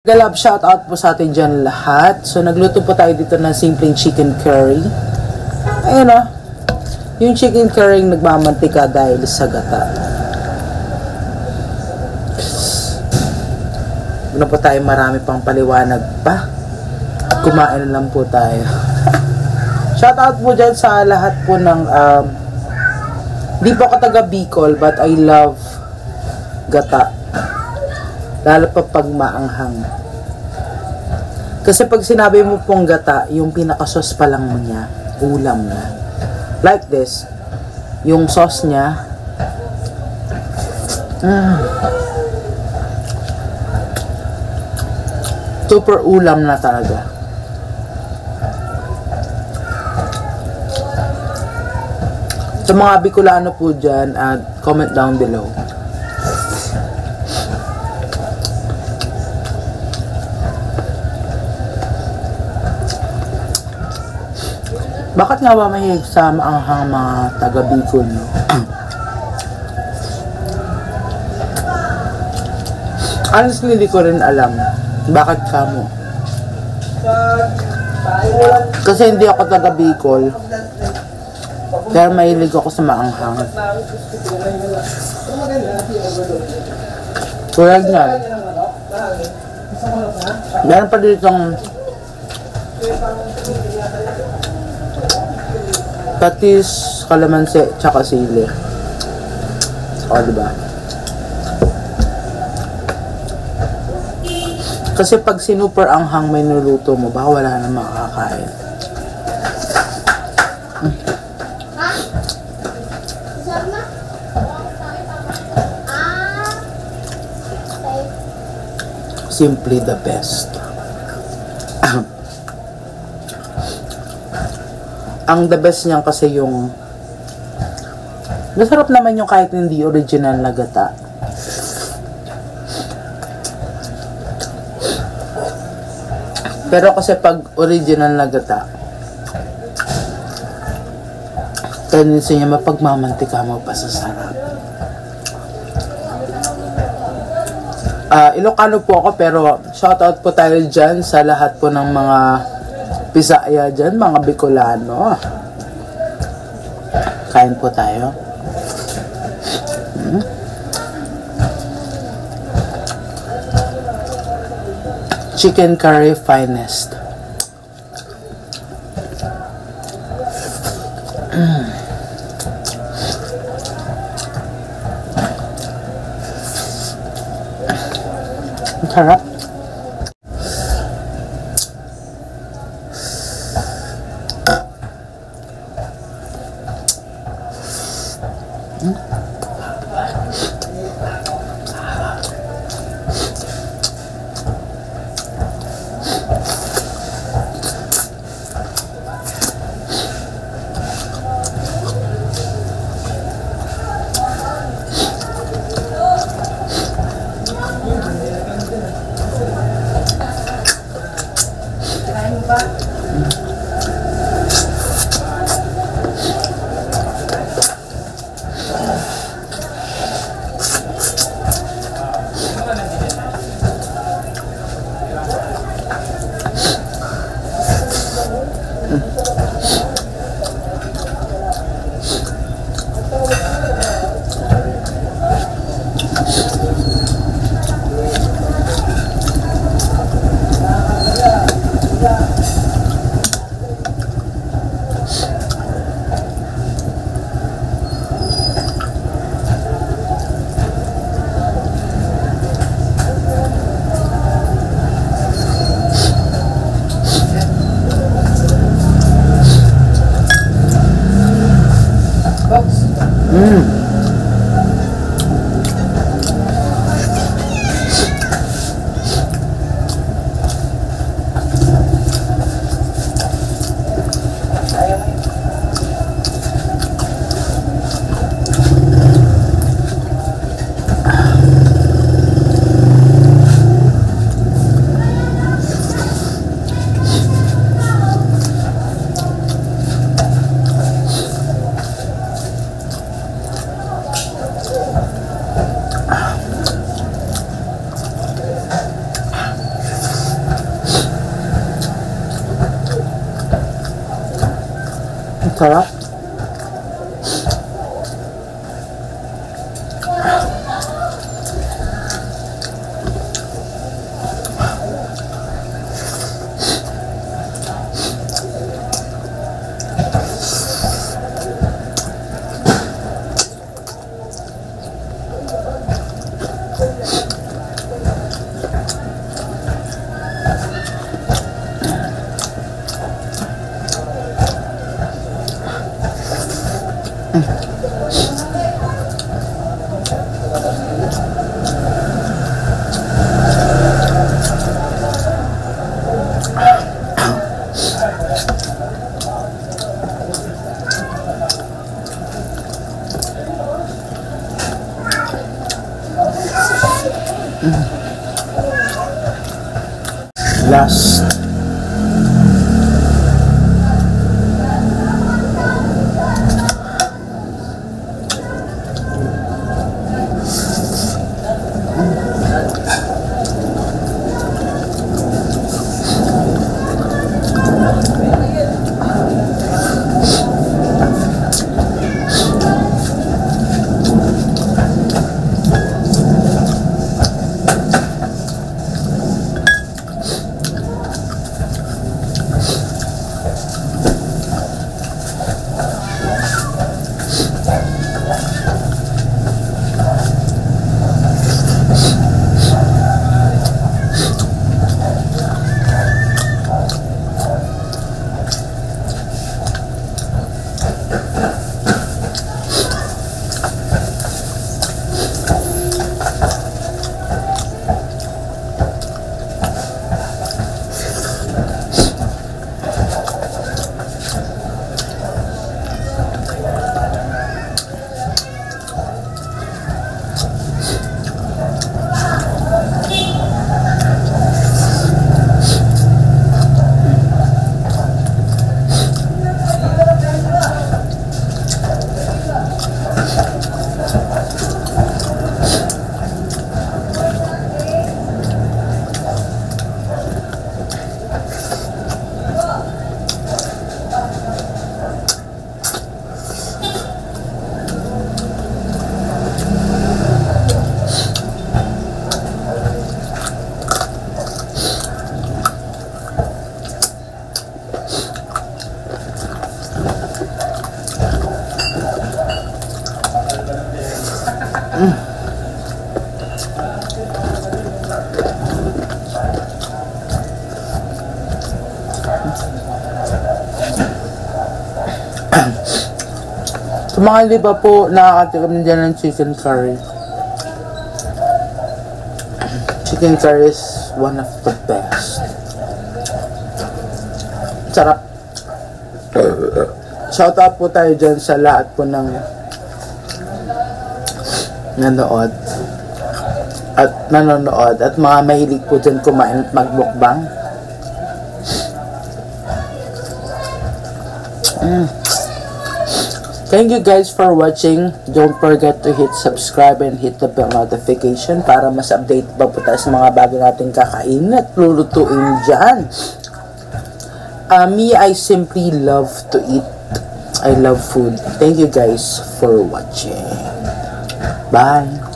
Galab, shout out po sa atin dyan lahat. So, nagluto po tayo dito ng simpleng chicken curry. Ayun o. Yung chicken curry nagmamantika dahil sa gata. Ano po tayo, marami pang paliwanag pa. Kumain lang po tayo. Shout out po dyan sa lahat po ng di po ako taga Bicol, but I love gata. Lalo pa pag maanghang. Kasi pag sinabi mo pong gata, yung pinaka-sauce pa lang niya, ulam na. Like this. Yung sauce niya. Super ulam na talaga. Sa mga Bicolano po dyan, comment down below. Bakit nga ba mahilig sa maanghang mga taga Bicol, no? Honestly, hindi ko rin alam. Bakit kamo? Kasi hindi ako taga Bicol. Pero mahilig ako sa maanghang. Tulad nga. Meron pa ditong patis, kalamansi, tsaka sili. O, diba? Kasi pag sinuper anghang may nuluto mo, baka wala na makakain. Simply the best. Ang the best niyan kasi yung masarap naman yung kahit hindi original na gata. Pero kasi pag original na gata, tendency niya mapagmamantika mo pa sa sarap. Ilocano po ako, pero shoutout po tayo dyan sa lahat po ng mga Bisaya dyan, mga Bicolano. Kain po tayo. Chicken curry finest. Sarap. Sarap. Last. Sa mga hindi pa po nakakatikam dyan ng chicken curry. Chicken curry is one of the best. Sarap. Shoutout po tayo dyan sa lahat po ng nanonood at mga mahilig po dyan kumain at magbukbang. Thank you guys for watching. Don't forget to hit subscribe and hit the bell notification para mas update pa po tayo sa mga bago nating kakain at lulutuin dyan. Me, I simply love to eat. I love food. Thank you guys for watching. Bye.